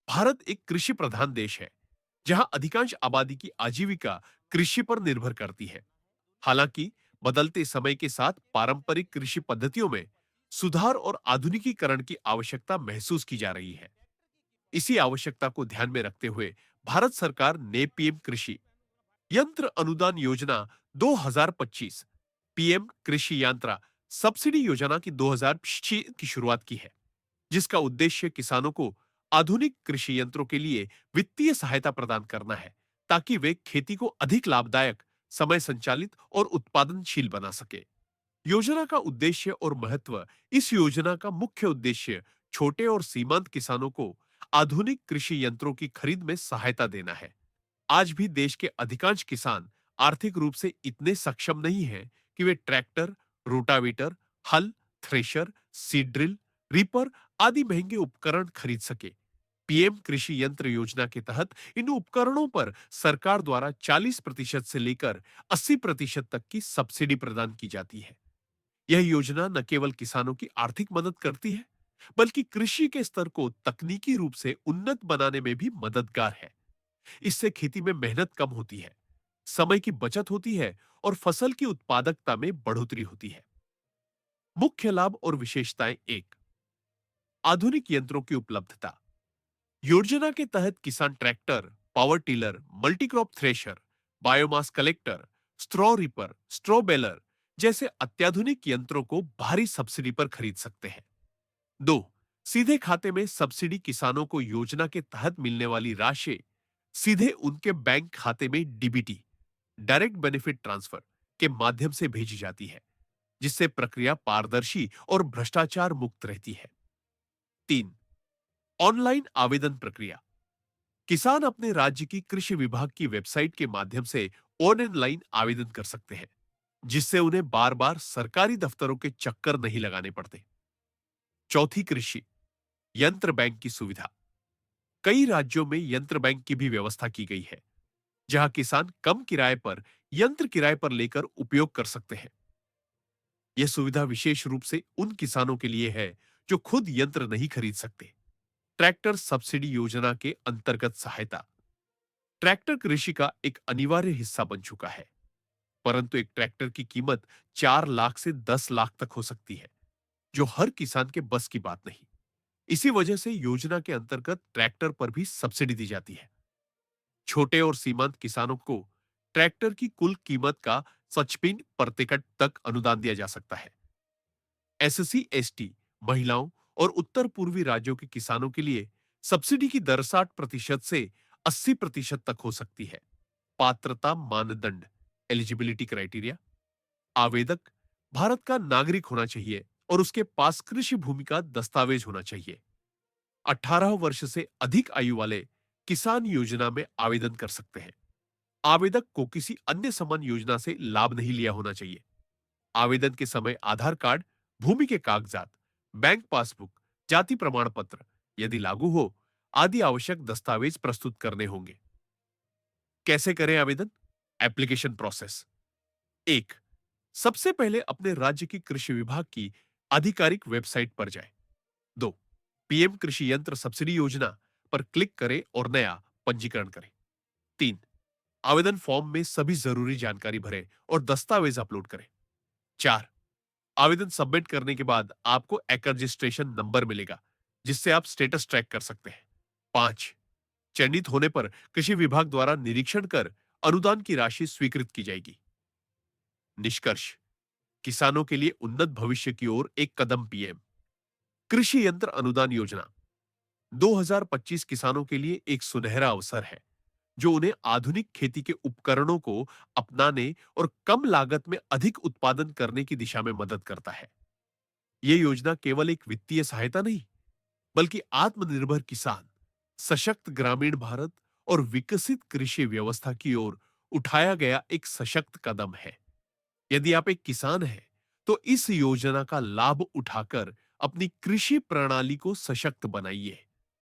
भारत एक कृषि प्रधान देश है, जहां अधिकांश आबादी की आजीविका कृषि पर निर्भर करती है। हालांकि बदलते समय के साथ पारंपरिक कृषि पद्धतियों में सुधार और आधुनिकीकरण की आवश्यकता महसूस की जा रही है। इसी आवश्यकता को ध्यान में रखते हुए भारत सरकार ने पीएम कृषि यंत्र अनुदान योजना 2025, पीएम कृषि यंत्रा सब्सिडी योजना की 2006 की शुरुआत की है, जिसका उद्देश्य किसानों को आधुनिक कृषि यंत्रों के लिए वित्तीय सहायता प्रदान करना है, ताकि वे खेती को अधिक लाभदायक, समय संचालित और उत्पादनशील बना सके। योजना का उद्देश्य और महत्व। इस योजना का मुख्य उद्देश्य छोटे और सीमांत किसानों को आधुनिक कृषि यंत्रों की खरीद में सहायता देना है। आज भी देश के अधिकांश किसान आर्थिक रूप से इतने सक्षम नहीं हैं कि वे ट्रैक्टर, रोटावेटर, हल, थ्रेशर, सीड ड्रिल, रीपर आदि महंगे उपकरण खरीद सके। पीएम कृषि यंत्र योजना के तहत इन उपकरणों पर सरकार द्वारा 40% से लेकर 80% तक की सब्सिडी प्रदान की जाती है। यह योजना न केवल किसानों की आर्थिक मदद करती है, बल्कि कृषि के स्तर को तकनीकी रूप से उन्नत बनाने में भी मददगार है। इससे खेती में मेहनत कम होती है, समय की बचत होती है और फसल की उत्पादकता में बढ़ोतरी होती है। मुख्य लाभ और विशेषताएं। एक, आधुनिक यंत्रों की उपलब्धता। योजना के तहत किसान tractor, power tiller, multicrop thresher, biomass collector, straw reaper, straw baler जैसे अत्याधुनिक यंत्रों को भारी सब्सिडी पर खरीद सकते हैं। दो, सीधे खाते में सब्सिडी। किसानों को योजना के तहत मिलने वाली राशि सीधे उनके बैंक खाते में डीबीटी, डायरेक्ट बेनिफिट ट्रांसफर के माध्यम से भेजी जाती है, जिससे प्रक्रिया पारदर्शी और भ्रष्टाचार मुक्त रहती है। तीन, ऑनलाइन आवेदन प्रक्रिया। किसान अपने राज्य की कृषि विभाग की वेबसाइट के माध्यम से ऑनलाइन आवेदन कर सकते हैं, जिससे उन्हें बार बार सरकारी दफ्तरों के चक्कर नहीं लगाने पड़ते। चौथी, कृषि यंत्र बैंक की सुविधा। कई राज्यों में यंत्र बैंक की भी व्यवस्था की गई है, जहां किसान कम किराए पर यंत्र किराए पर लेकर उपयोग कर सकते हैं। यह सुविधा विशेष रूप से उन किसानों के लिए है जो खुद यंत्र नहीं खरीद सकते। ट्रैक्टर सब्सिडी योजना के अंतर्गत सहायता। ट्रैक्टर कृषि का एक अनिवार्य हिस्सा बन चुका है, परंतु एक ट्रैक्टर की कीमत 4 लाख से 10 लाख तक हो सकती है, जो हर किसान के बस की बात नहीं। इसी वजह से योजना के अंतर्गत ट्रैक्टर पर भी सब्सिडी दी जाती है। छोटे और सीमांत किसानों को ट्रैक्टर की कुल कीमत का 55% तक अनुदान दिया जा सकता है। एससी एसटी, महिलाओं और उत्तर पूर्वी राज्यों के किसानों के लिए सब्सिडी की दर 60% से 80% तक हो सकती है। पात्रता मानदंड, एलिजिबिलिटी क्राइटेरिया। आवेदक भारत का नागरिक होना चाहिए और उसके पास कृषि भूमि का दस्तावेज होना चाहिए। 18 वर्ष से अधिक आयु वाले किसान योजना में आवेदन कर सकते हैं। आवेदक को किसी अन्य समान योजना से लाभ नहीं लिया होना चाहिए। आवेदन के समय आधार कार्ड, भूमि के कागजात, बैंक पासबुक, जाति प्रमाण पत्र यदि लागू हो, आदि आवश्यक दस्तावेज प्रस्तुत करने होंगे। कैसे करें आवेदन? Application process. एक, सबसे पहले अपने राज्य की कृषि विभाग की आधिकारिक वेबसाइट पर जाएं। दो, पीएम कृषि यंत्र सब्सिडी योजना पर क्लिक करें और नया पंजीकरण करें। तीन, आवेदन फॉर्म में सभी जरूरी जानकारी भरें और दस्तावेज अपलोड करें। चार, आवेदन सबमिट करने के बाद आपको एक रजिस्ट्रेशन नंबर मिलेगा, जिससे आप स्टेटस ट्रैक कर सकते हैं। पांच, चयनित होने पर कृषि विभाग द्वारा निरीक्षण कर अनुदान की राशि स्वीकृत की जाएगी। निष्कर्ष, किसानों के लिए उन्नत भविष्य की ओर एक कदम। पीएम कृषि यंत्र अनुदान योजना 2025 किसानों के लिए एक सुनहरा अवसर है, जो उन्हें आधुनिक खेती के उपकरणों को अपनाने और कम लागत में अधिक उत्पादन करने की दिशा में मदद करता है। यह योजना केवल एक वित्तीय सहायता नहीं, बल्कि आत्मनिर्भर किसान, सशक्त ग्रामीण भारत और विकसित कृषि व्यवस्था की ओर उठाया गया एक सशक्त कदम है। यदि आप एक किसान हैं, तो इस योजना का लाभ उठाकर अपनी कृषि प्रणाली को सशक्त बनाइए।